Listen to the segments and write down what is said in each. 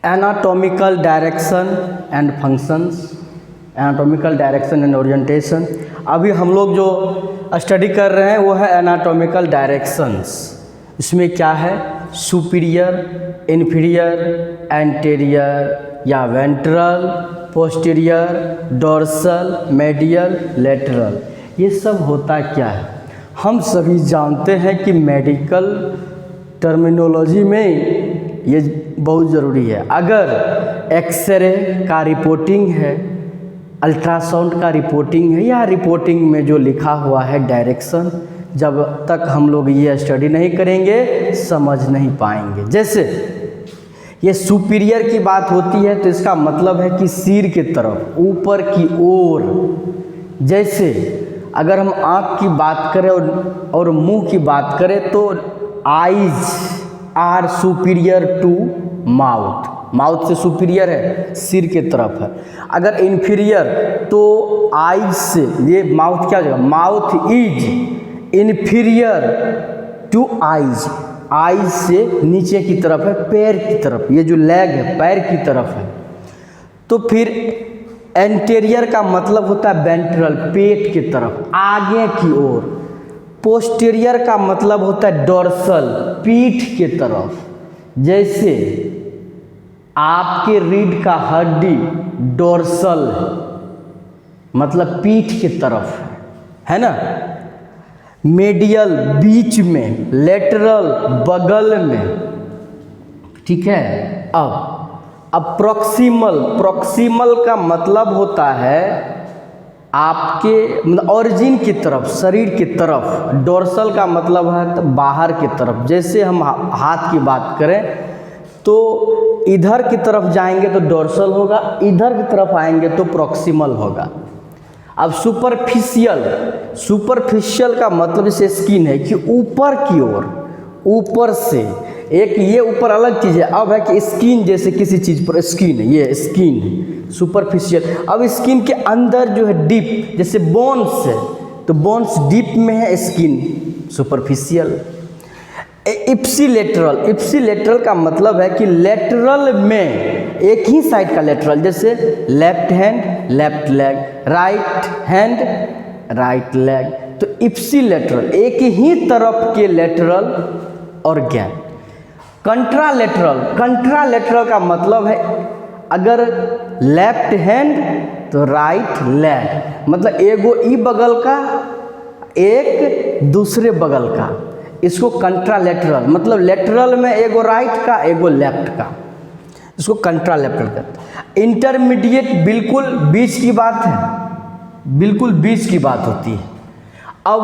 Anatomical direction and functions, anatomical direction and orientation. अभी हम लोग जो स्टडी कर रहे हैं वो है एनाटॉमिकल डायरेक्शंस। इसमें क्या है, सुपीरियर, इन्फीरियर, एंटेरियर या ventral, posterior, dorsal, medial, lateral, ये सब होता क्या है। हम सभी जानते हैं कि मेडिकल टर्मिनोलॉजी में ये बहुत ज़रूरी है। अगर एक्सरे का रिपोर्टिंग है, अल्ट्रासाउंड का रिपोर्टिंग है, या रिपोर्टिंग में जो लिखा हुआ है डायरेक्शन, जब तक हम लोग ये स्टडी नहीं करेंगे समझ नहीं पाएंगे। जैसे ये सुपीरियर की बात होती है तो इसका मतलब है कि सिर की तरफ, ऊपर की ओर। जैसे अगर हम आँख की बात करें और मुंह की बात करें तो eyes are superior to mouth, mouth से सुपीरियर है, सिर के तरफ है। अगर इन्फीरियर तो आइज से, ये माउथ क्या हो जाएगा, mouth is inferior to eyes, eyes से नीचे की तरफ है, पैर की तरफ, ये जो लेग है पैर की तरफ है। तो फिर एंटेरियर का मतलब होता है वेंट्रल, पेट की तरफ, आगे की ओर। पोस्टीरियर का मतलब होता है डोर्सल, पीठ की तरफ। जैसे आपके रीढ़ का हड्डी डोर्सल है, मतलब पीठ की तरफ है ना। मेडियल बीच में, लेटरल बगल में, ठीक है। अब प्रॉक्सिमल, प्रॉक्सिमल का मतलब होता है आपके मतलब ओरिजिन की तरफ, शरीर की तरफ। डोर्सल का मतलब है तो बाहर की तरफ। जैसे हम हाथ की बात करें तो इधर की तरफ जाएंगे तो डोर्सल होगा, इधर की तरफ आएंगे तो प्रॉक्सिमल होगा। अब सुपरफिशियल, सुपरफिशियल का मतलब जैसे स्किन है कि ऊपर की ओर, ऊपर से एक, ये ऊपर अलग चीज़ है। अब है कि स्किन, जैसे किसी चीज़ पर स्किन है, ये स्किन है सुपरफिशियल। अब स्किन के अंदर जो है डीप, जैसे बोन्स है तो बोन्स डीप में है, स्किन सुपरफिशियल। इप्सिलेटरल, इप्सिलेटरल का मतलब है कि लेटरल में एक ही साइड का लेटरल, जैसे left hand left leg, right hand right leg, तो इप्सिलेटरल एक ही तरफ के लेटरल ऑर्गन। कंट्रालेटरल, कंट्रालेटरल का मतलब है अगर लेफ्ट हैंड तो राइट लेग, मतलब एगो ई बगल का एक दूसरे बगल का, इसको कंट्रालेटरल, मतलब लेटरल में एगो राइट का एगो लेफ्ट का, इसको कंट्रालेटरल कहते हैं। इंटरमीडिएट बिल्कुल बीच की बात है, बिल्कुल बीच की बात होती है। अब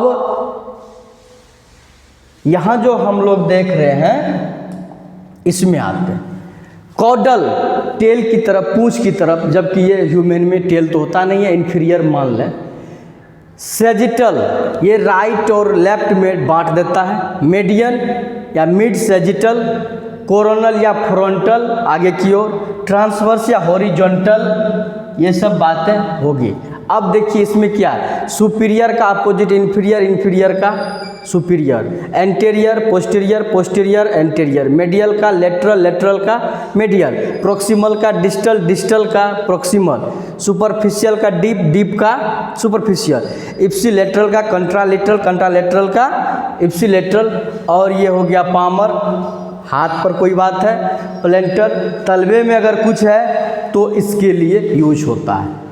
यहाँ जो हम लोग देख रहे हैं इसमें आते हैं कॉडल, टेल की तरफ, पूंछ की तरफ, जबकि ये ह्यूमन में टेल तो होता नहीं है, इन्फीरियर मान लें। सेजिटल, ये राइट और लेफ्ट में बांट देता है। मीडियन या मिड सेजिटल, कोरोनल या फ्रंटल आगे की ओर, ट्रांसवर्स या हॉरिजॉन्टल, ये सब बातें होगी। अब देखिए इसमें क्या है, सुपीरियर का अपोजिट इन्फीरियर, इन्फीरियर का superior, anterior posterior, posterior anterior, medial का लेटरल, लेटरल का मेडियल, प्रॉक्सिमल का डिस्टल, डिस्टल का प्रॉक्सिमल, सुपरफिशियल का डीप, डीप का सुपरफिशियल, इप्सिलेटरल का कंट्रालेटरल, कंट्रालेटरल का इप्सिलेटरल, और ये हो गया पामर, हाथ पर कोई बात है, प्लेंटर तलवे में अगर कुछ है तो इसके लिए यूज होता है।